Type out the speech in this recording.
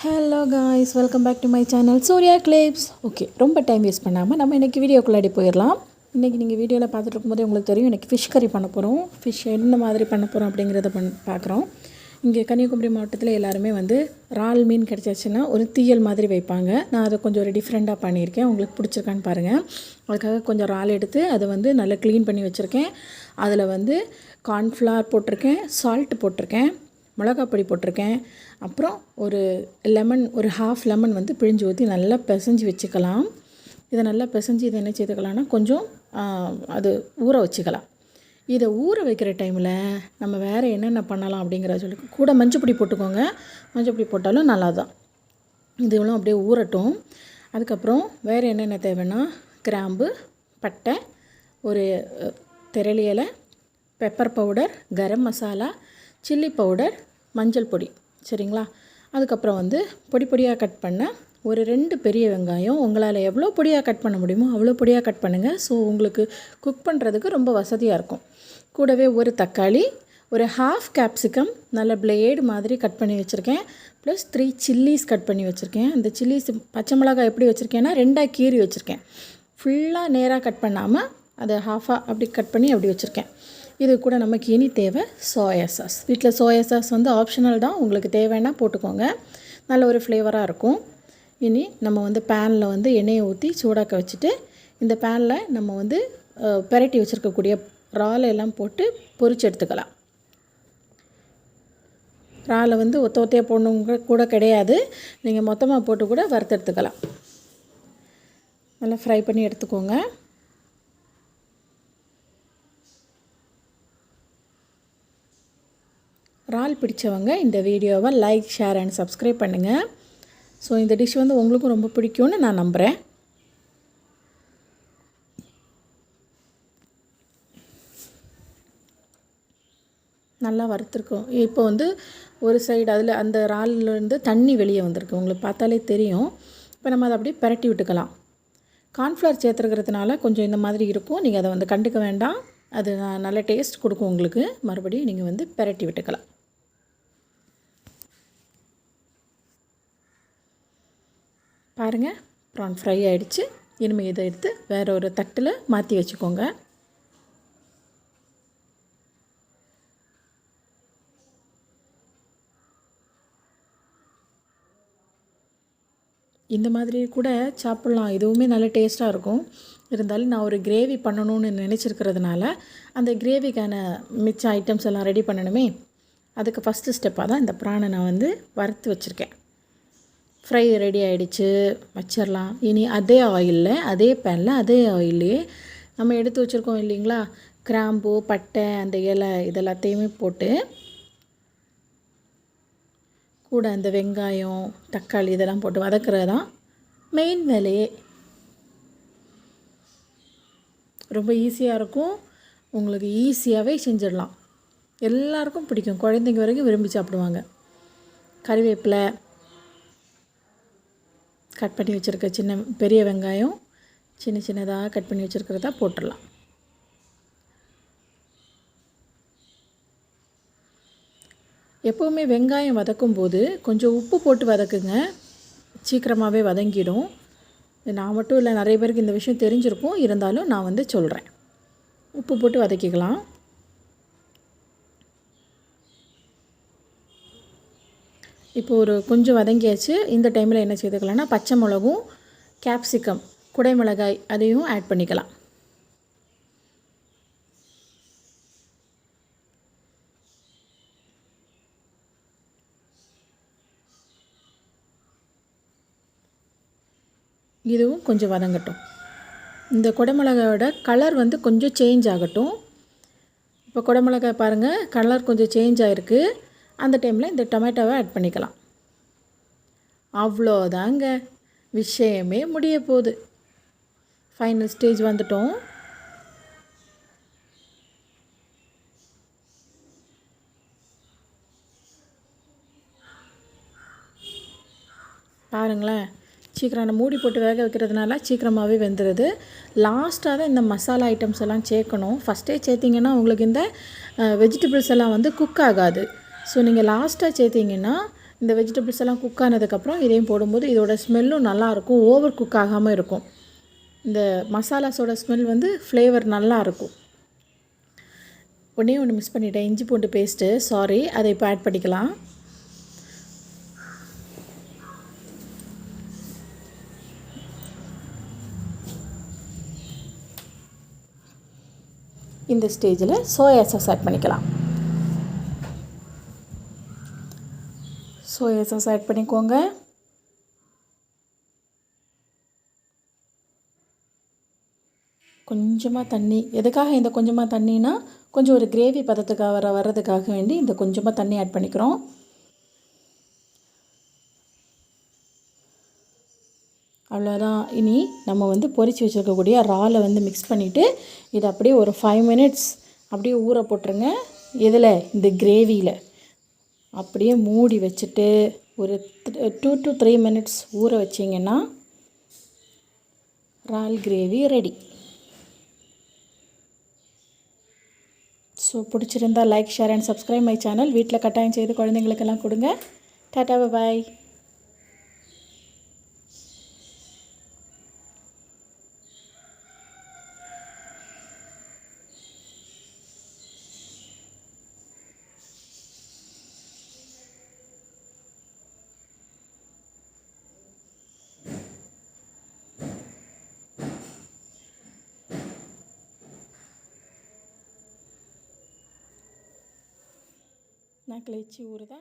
Hello guys, welcome back to my channel Surya clips. Okay, ரொம்ப time waste பண்ணாமல் நம்ம இன்றைக்கி வீடியோக்குள்ளாடி போயிடலாம். இன்றைக்கி நீங்கள் வீடியோவில் பார்த்துட்டு இருக்கும்போது உங்களுக்கு தெரியும், இன்றைக்கி ஃபிஷ் கறி பண்ண போகிறோம். ஃபிஷ் என்ன மாதிரி பண்ண போகிறோம் அப்படிங்கிறத பார்க்குறோம். இங்கே கன்னியாகுமரி மாவட்டத்தில் எல்லாருமே இறால் மீன் கிடச்சாச்சுன்னா ஒரு தீயல் மாதிரி வைப்பாங்க. நான் அதை கொஞ்சம் ஒரு டிஃப்ரெண்ட்டாக பண்ணியிருக்கேன். உங்களுக்கு பிடிச்சிருக்கான்னு பாருங்கள். அதுக்காக கொஞ்சம் இறால் எடுத்து அதை நல்லா க்ளீன் பண்ணி வச்சுருக்கேன். அதில் கார்ன்ஃப்ளவர் போட்டிருக்கேன், சால்ட் போட்டிருக்கேன், மிளகாப்பொடி போட்டிருக்கேன். அப்புறம் ஒரு லெமன், ஒரு ஹாஃப் லெமன் பிழிஞ்சு ஊற்றி நல்லா பிசைஞ்சு வச்சுக்கலாம். இதை நல்லா பிசைஞ்சு இதை என்ன செய்துக்கலாம்னா கொஞ்சம் அது ஊற வச்சுக்கலாம். இதை ஊற வைக்கிற டைமில் நம்ம வேறு என்னென்ன பண்ணலாம் அப்படிங்கிறத கூட மஞ்சப்பொடி போட்டுக்கோங்க. மஞ்சப்பொடி போட்டாலும் நல்லா தான். இது இவ்வளோ அப்படியே ஊறட்டும். அதுக்கப்புறம் வேறு என்னென்ன தேவைன்னா கிராம்பு, பட்டை, ஒரு திரளி இலை, pepper powder, garam masala, chilli powder, மஞ்சள் பொடி. சரிங்களா? அதுக்கப்புறம் பொடி பொடியாக கட் பண்ண ஒரு 2 பெரிய வெங்காயம். உங்களால் எவ்வளோ பொடியாக கட் பண்ண முடியுமோ அவ்வளோ பொடியாக கட் பண்ணுங்கள். ஸோ உங்களுக்கு குக் பண்ணுறதுக்கு ரொம்ப வசதியாக இருக்கும். கூடவே ஒரு தக்காளி, ஒரு ஹாஃப் கேப்சிகம் நல்ல பிளேடு மாதிரி கட் பண்ணி வச்சுருக்கேன். ப்ளஸ் 3 சில்லிஸ் கட் பண்ணி வச்சுருக்கேன். அந்த சில்லிஸ் பச்சை மிளகாய் எப்படி வச்சுருக்கேன்னா 2ஆக கீறி வச்சுருக்கேன். ஃபுல்லாக நேராக கட் பண்ணாமல் அதை ஹாஃபாக அப்படி கட் பண்ணி அப்படி வச்சுருக்கேன். இது கூட நமக்கு இனி தேவை சோயா சாஸ். வீட்டில் சோயா சாஸ் ஆப்ஷனல் தான், உங்களுக்கு தேவைன்னா போட்டுக்கோங்க. நல்ல ஒரு ஃப்ளேவராக இருக்கும். இனி நம்ம பேனில் எண்ணெயை ஊற்றி சூடாக்க வச்சுட்டு இந்த பேனில் நம்ம பெரட்டி வச்சுருக்கக்கூடிய இறால் எல்லாம் போட்டு பொரிச்சு எடுத்துக்கலாம். இறாலை ஒத்த ஒத்தையாக போடணுங்க கூட கிடையாது, நீங்கள் மொத்தமாக போட்டு கூட வறுத்தெடுத்துக்கலாம். நல்லா ஃப்ரை பண்ணி எடுத்துக்கோங்க. இறால் பிடிச்சவங்க இந்த வீடியோவை லைக், ஷேர் அண்ட் சப்ஸ்கிரைப் பண்ணுங்கள். ஸோ இந்த டிஷ் உங்களுக்கும் ரொம்ப பிடிக்கும்னு நான் நம்புகிறேன். நல்லா வறுத்துருக்கோம். இப்போ ஒரு சைடு அதில் அந்த இறால்லேருந்து தண்ணி வெளியே வந்திருக்கு, உங்களுக்கு பார்த்தாலே தெரியும். இப்போ நம்ம அதை அப்படியே பெரட்டி விட்டுக்கலாம். கார்ன்ஃப்ளவர் சேர்த்துருக்கிறதுனால கொஞ்சம் இந்த மாதிரி இருக்கும். நீங்கள் அதை கண்டுக்க வேண்டாம். அது நல்ல டேஸ்ட் கொடுக்கும் உங்களுக்கு. மறுபடியும் நீங்கள் பெரட்டி விட்டுக்கலாம். பாருங்கள், ப்ரான் ஃப்ரை ஆகிடுச்சு. இனிமேல் இதை எடுத்து வேறு ஒரு தட்டில் மாற்றி வச்சுக்கோங்க. இந்த மாதிரி கூட சாப்பிட்லாம், இதுவுமே நல்ல டேஸ்ட்டாக இருக்கும். இருந்தாலும் நான் ஒரு கிரேவி பண்ணணும்னு நினச்சிருக்கிறதுனால அந்த கிரேவிக்கான மிச்ச ஐட்டம்ஸ் எல்லாம் ரெடி பண்ணணுமே. அதுக்கு ஃபஸ்ட்டு ஸ்டெப்பாக தான் இந்த ப்ரானை நான் வறுத்து வச்சுருக்கேன். ஃப்ரை ரெடி ஆகிடுச்சு, வச்சிடலாம். இனி அதே ஆயிலில், அதே பேனில், அதே ஆயிலே நம்ம எடுத்து வச்சுருக்கோம் இல்லைங்களா, கிராம்பு, பட்டை, அந்த இலை இதெல்லாத்தையுமே போட்டு கூட அந்த வெங்காயம், தக்காளி இதெல்லாம் போட்டு வதக்கிறது தான் மெயின் வேலையே. ரொம்ப ஈஸியாக இருக்கும், உங்களுக்கு ஈஸியாகவே செஞ்சிடலாம். எல்லாருக்கும் பிடிக்கும், குழந்தைங்க வரைக்கும் விரும்பி சாப்பிடுவாங்க. கறிவேப்பிலை, கட் பண்ணி வச்சுருக்க பெரிய வெங்காயம் சின்ன சின்னதாக கட் பண்ணி வச்சுருக்கிறதா போட்டுடலாம். எப்போவுமே வெங்காயம் வதக்கும் போது கொஞ்சம் உப்பு போட்டு வதக்குங்க, சீக்கிரமாகவே வதங்கிடும். நான் மட்டும் இல்லை, நிறைய பேருக்கு இந்த விஷயம் தெரிஞ்சிருக்கும். இருந்தாலும் நான் சொல்கிறேன், உப்பு போட்டு வதக்கிக்கலாம். இப்போ ஒரு கொஞ்சம் வதங்கியாச்சு. இந்த டைமில் என்ன செய்துக்கலாம்னா பச்சை மிளகும், கேப்சிகம், குடைமிளகாய் அதையும் ஆட் பண்ணிக்கலாம். இதுவும் கொஞ்சம் வதங்கட்டும். இந்த குடைமிளகாயோட கலர் கொஞ்சம் சேஞ்ச் ஆகட்டும். இப்போ குடைமிளகாய் பாருங்கள், கலர் கொஞ்சம் சேஞ்ச் ஆகிருக்கு. அந்த டைமில் இந்த டொமேட்டோவை ஆட் பண்ணிக்கலாம். அவ்வளோதாங்க, விஷயமே முடிய போகுது. ஃபைனல் ஸ்டேஜ் வந்துட்டோம். பாருங்களேன், சீக்கிரம் மூடி போட்டு வேக வைக்கிறதுனால சீக்கிரமாகவே வெந்துடுது. லாஸ்ட்டாக தான் இந்த மசாலா ஐட்டம்ஸ் எல்லாம் சேர்க்கணும். ஃபஸ்ட்டே சேர்த்திங்கன்னா உங்களுக்கு இந்த வெஜிடபிள்ஸ் எல்லாம் குக் ஆகாது. ஸோ நீங்கள் லாஸ்ட்டாக சேர்த்திங்கன்னா இந்த வெஜிடபிள்ஸ் எல்லாம் குக் ஆனதுக்கப்புறம் இதையும் போடும்போது இதோட ஸ்மெல்லும் நல்லாயிருக்கும், ஓவர் குக் ஆகாமல் இருக்கும். இந்த மசாலாஸோட ஸ்மெல் வந்து ஃப்ளேவர் நல்லாயிருக்கும். ஒன்று மிஸ் பண்ணிட்டேன், இஞ்சி பூண்டு பேஸ்ட்டு, சாரி, அதை இப்போ ஆட் பண்ணிக்கலாம். இந்த ஸ்டேஜில் சோயா சாஸ் ஆட் பண்ணிக்கலாம். சோயா சாஸ் ஆட் பண்ணிக்கோங்க. கொஞ்சமாக தண்ணி, எதுக்காக இந்த கொஞ்சமாக தண்ணினா கொஞ்சம் ஒரு கிரேவி பதத்துக்காக வர்றதுக்காக வேண்டி இந்த கொஞ்சமாக தண்ணி ஆட் பண்ணிக்கிறோம். அவ்வளோதான். இனி நம்ம வந்து பொரித்து வச்சுருக்கக்கூடிய இறாலை வந்து மிக்ஸ் பண்ணிவிட்டு இதை அப்படியே ஒரு 5 மினிட்ஸ் அப்படியே ஊற போட்டுருங்க. இதில் இந்த கிரேவியில் அப்படியே மூடி வச்சுட்டு ஒரு 2 to 3 மினிட்ஸ் ஊற வச்சிங்கன்னா இறால் கிரேவி ரெடி. ஸோ பிடிச்சிருந்தால் like, share and subscribe my channel. வீட்டில் கட்டாயம் செய்து குழந்தைங்களுக்கெல்லாம் கொடுங்க. டாடா, பாய். நாக்கில் எச்சி ஊறுதா?